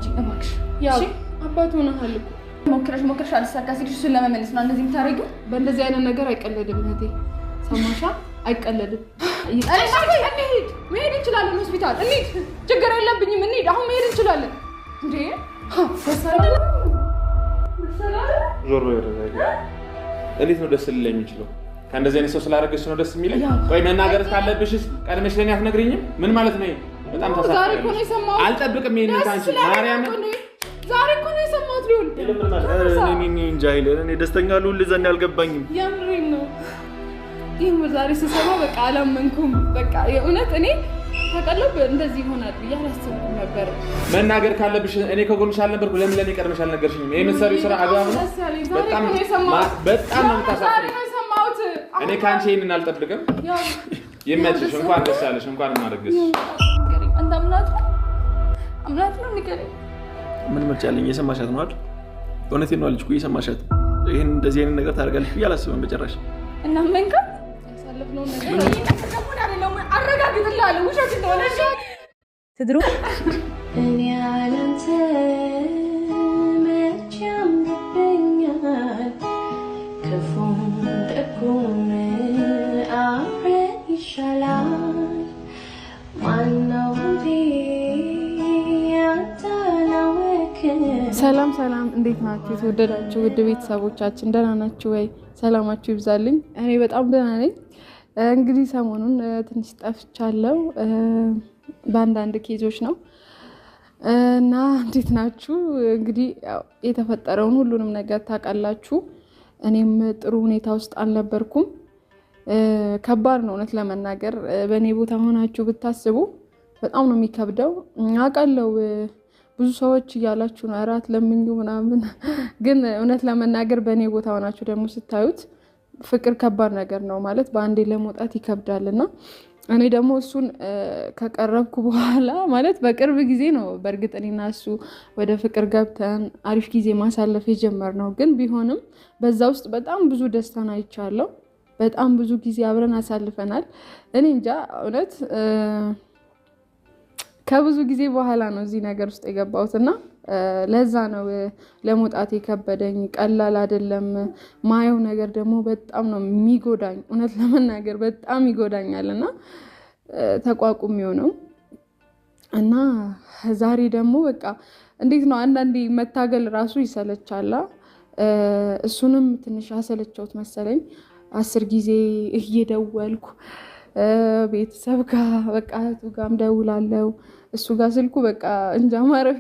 አታናጅኝ እባክሽ። ያው አባቱ ሆነሃል እኮ ሞክረሽ አልሳካ ሲልሽ እሱን ለመመለስ ነው እንደዚህ የምታደርጊው። በእንደዚህ አይነት ነገር አይቀለድም እህቴ፣ ሰማሻ? አይቀለድም። መሄድ እንችላለን፣ ሆስፒታል እንሂድ፣ ችግር የለብኝም፣ እንሂድ፣ አሁን መሄድ እንችላለን። እንዴ ዞር በይ ወደዛ። እንዴት ነው ደስ ሊለኝ የሚችለው? ከእንደዚህ አይነት ሰው ስላደረገች ነው ደስ የሚለኝ? ቆይ መናገር ካለብሽስ ቀድመሽ ለኔ አትነግሪኝም? ምን ማለት ነው? በጣም ዛሬ እኮ ነው የሰማሁት። አልጠብቅም ይሄንን ካንቺ ማርያም። ዛሬ እኮ ነው የሰማሁት። ሊሆን እኔ እንጃ አይደል? እኔ ደስተኛ ልሁን ዘንድ አልገባኝም። የምሬን ነው። ይሄን ዛሬ ስሰማ በቃ አላመንኩም። በቃ የእውነት እኔ ተቀለብ እንደዚህ ይሆናል ብዬ አላሰብኩም ነበር። መናገር ካለብሽ እኔ ከጎንሽ አልነበርኩ? ለምን ለኔ ቀድመሽ አልነገርሽኝም? ይሄ መሰሪው ስራ አግባብ ነው? በጣም ነው የምታሳፍሪው። እኔ ካንቺ ይሄንን አልጠብቅም። ይመችሽ። እንኳን ደስ ያለሽ፣ እንኳን ማረግሽ። አንተ አምናት ነው ንገረኝ። ምን ምርጫ አለኝ? የሰማሻት ነው አይደል? እውነቴን ነው አለች እኮ የሰማሻት። ይሄን እንደዚህ አይነት ነገር ታደርጋለች ብዬ አላስብም በጭራሽ። እና መንካ ያሳለፍነው ነገር አረጋግጥልሃለሁ ውሸት እንደሆነ ትድሩ እኔ ያለንተ መቼም ይገኛል ክፉም ደጉም አብረን ይሻላል ማነው ሰላም ሰላም፣ እንዴት ናችሁ? የተወደዳችሁ ውድ ቤተሰቦቻችን ደህና ናችሁ ወይ? ሰላማችሁ ይብዛልኝ። እኔ በጣም ደህና ነኝ። እንግዲህ ሰሞኑን ትንሽ ጠፍቻለሁ በአንዳንድ ኬዞች ነው እና እንዴት ናችሁ? እንግዲህ የተፈጠረውን ሁሉንም ነገር ታውቃላችሁ። እኔም ጥሩ ሁኔታ ውስጥ አልነበርኩም። ከባድ ነው እውነት ለመናገር። በእኔ ቦታ ሆናችሁ ብታስቡ በጣም ነው የሚከብደው። አውቃለሁ ብዙ ሰዎች እያላችሁ ነው እራት ለምኙ ምናምን፣ ግን እውነት ለመናገር በእኔ ቦታ ሆናችሁ ደግሞ ስታዩት ፍቅር ከባድ ነገር ነው ማለት በአንዴ ለመውጣት ይከብዳልና እኔ ደግሞ እሱን ከቀረብኩ በኋላ ማለት በቅርብ ጊዜ ነው በእርግጥ እኔና እሱ ወደ ፍቅር ገብተን አሪፍ ጊዜ ማሳለፍ የጀመርነው። ግን ቢሆንም በዛ ውስጥ በጣም ብዙ ደስታን አይቻለሁ። በጣም ብዙ ጊዜ አብረን አሳልፈናል። እኔ እንጃ እውነት ከብዙ ጊዜ በኋላ ነው እዚህ ነገር ውስጥ የገባሁት እና ለዛ ነው ለመውጣት የከበደኝ። ቀላል አይደለም። ማየው ነገር ደግሞ በጣም ነው የሚጎዳኝ። እውነት ለመናገር በጣም ይጎዳኛል እና ተቋቁሜው ነው እና ዛሬ ደግሞ በቃ እንዴት ነው አንዳንዴ መታገል ራሱ ይሰለቻላ። እሱንም ትንሽ አሰለቸውት መሰለኝ። 10 ጊዜ እየደወልኩ ቤተሰብ ጋር በቃ እህቱ ጋርም ደውላለሁ። እሱ ጋር ስልኩ በቃ እንጃ ማረፍ